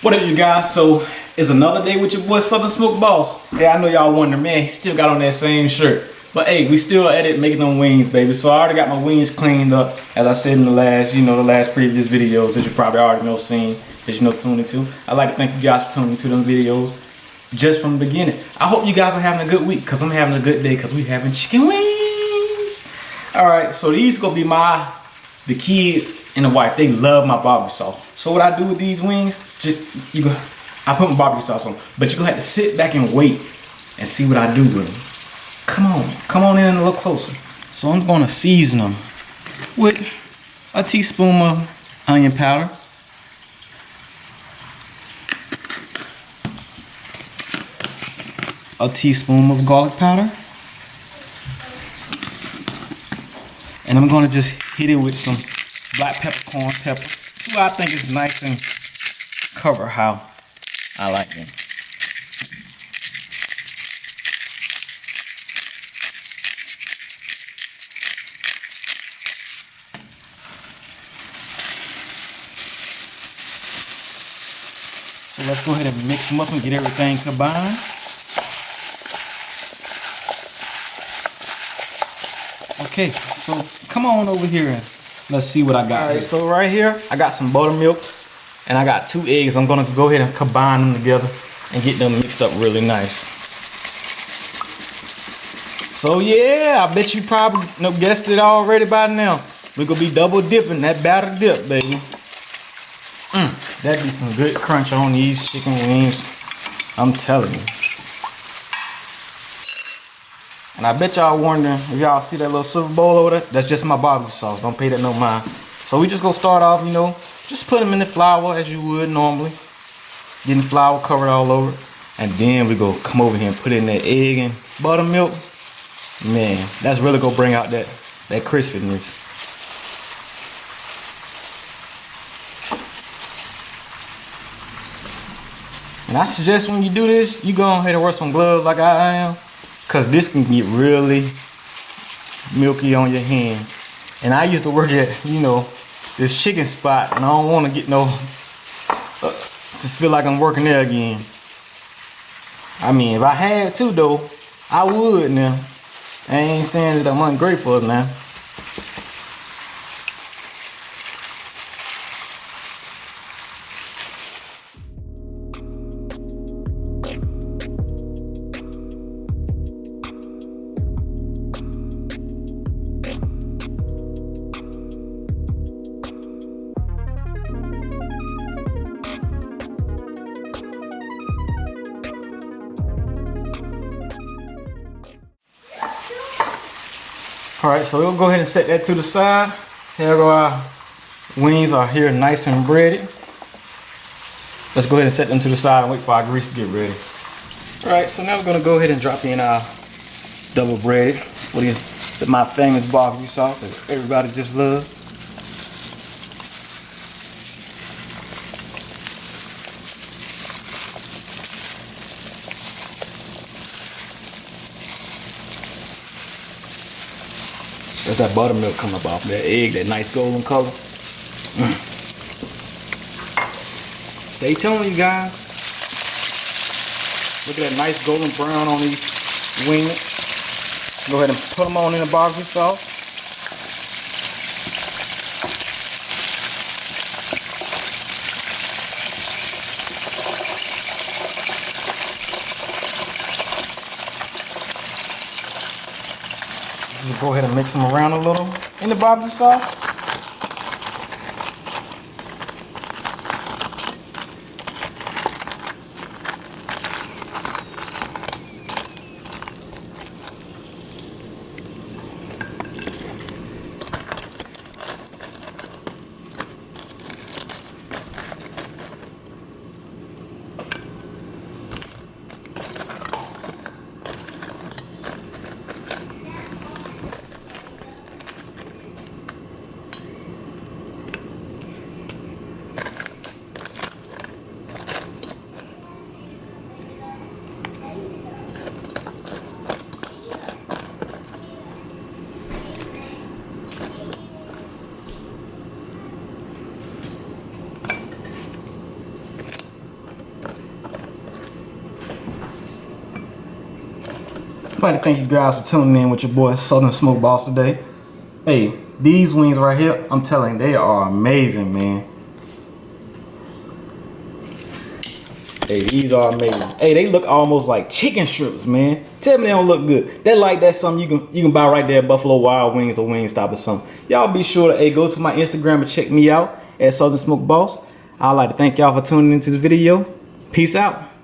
What up, you guys? So it's another day with your boy Southern Smoke Boss. Hey, I know y'all wonder, man, he still got on that same shirt. But hey, we still at it making them wings, baby. So I already got my wings cleaned up, as I said in the last previous videos that you probably already know seen, that you know tuned into. I'd like to thank you guys for tuning into them videos just from the beginning. I hope you guys are having a good week, because I'm having a good day, because we having chicken wings. Alright, so these gonna be the kids and the wife. They love my barbecue sauce. So what I do with these wings, I put my barbecue sauce on, but you're gonna have to sit back and wait and see what I do with them. Come on in a little closer. So I'm gonna season them with a teaspoon of onion powder, a teaspoon of garlic powder, and I'm gonna just hit it with some black peppercorn pepper. See what I think is nice and cover how I like them. So let's go ahead and mix them up and get everything combined. Okay, so come on over here and let's see what I got. Alright, so right here I got some buttermilk and I got 2 eggs. I'm gonna go ahead and combine them together and get them mixed up really nice. So yeah, I bet you probably guessed it already by now. We're gonna be double dipping that batter dip, baby. That'd be some good crunch on these chicken wings, I'm telling you. And I bet y'all wondering, if y'all see that little silver bowl over there, that's just my barbecue sauce. Don't pay that no mind. So we just gonna start off, just put them in the flour as you would normally. Getting the flour covered all over. And then we go come over here and put in that egg and buttermilk. Man, that's really gonna bring out that crispiness. And I suggest when you do this, you go ahead and wear some gloves like I am, cause this can get really milky on your hand. And I used to work at, this chicken spot, and I don't want to get to feel like I'm working there again. I mean, if I had to though, I would now. I ain't saying that I'm ungrateful now. Alright, so we'll go ahead and set that to the side. Here go our wings are here nice and breaded. Let's go ahead and set them to the side and wait for our grease to get ready. Alright, so now we're going to go ahead and drop in our double breaded with my famous barbecue sauce that everybody just loves. There's that buttermilk coming up off that egg, that nice golden color. Stay tuned, you guys. Look at that nice golden brown on these wings. Go ahead and put them on in the barbecue sauce. Just go ahead and mix them around a little in the barbecue sauce. I'd like to thank you guys for tuning in with your boy Southern Smoke Boss today. Hey, these wings right here, I'm telling you, they are amazing, man. Hey, these are amazing. Hey, they look almost like chicken strips, man. Tell me they don't look good. That's something you can buy right there at Buffalo Wild Wings or Wingstop or something. Y'all be sure to go to my Instagram and check me out at Southern Smoke Boss. I'd like to thank y'all for tuning into this video. Peace out.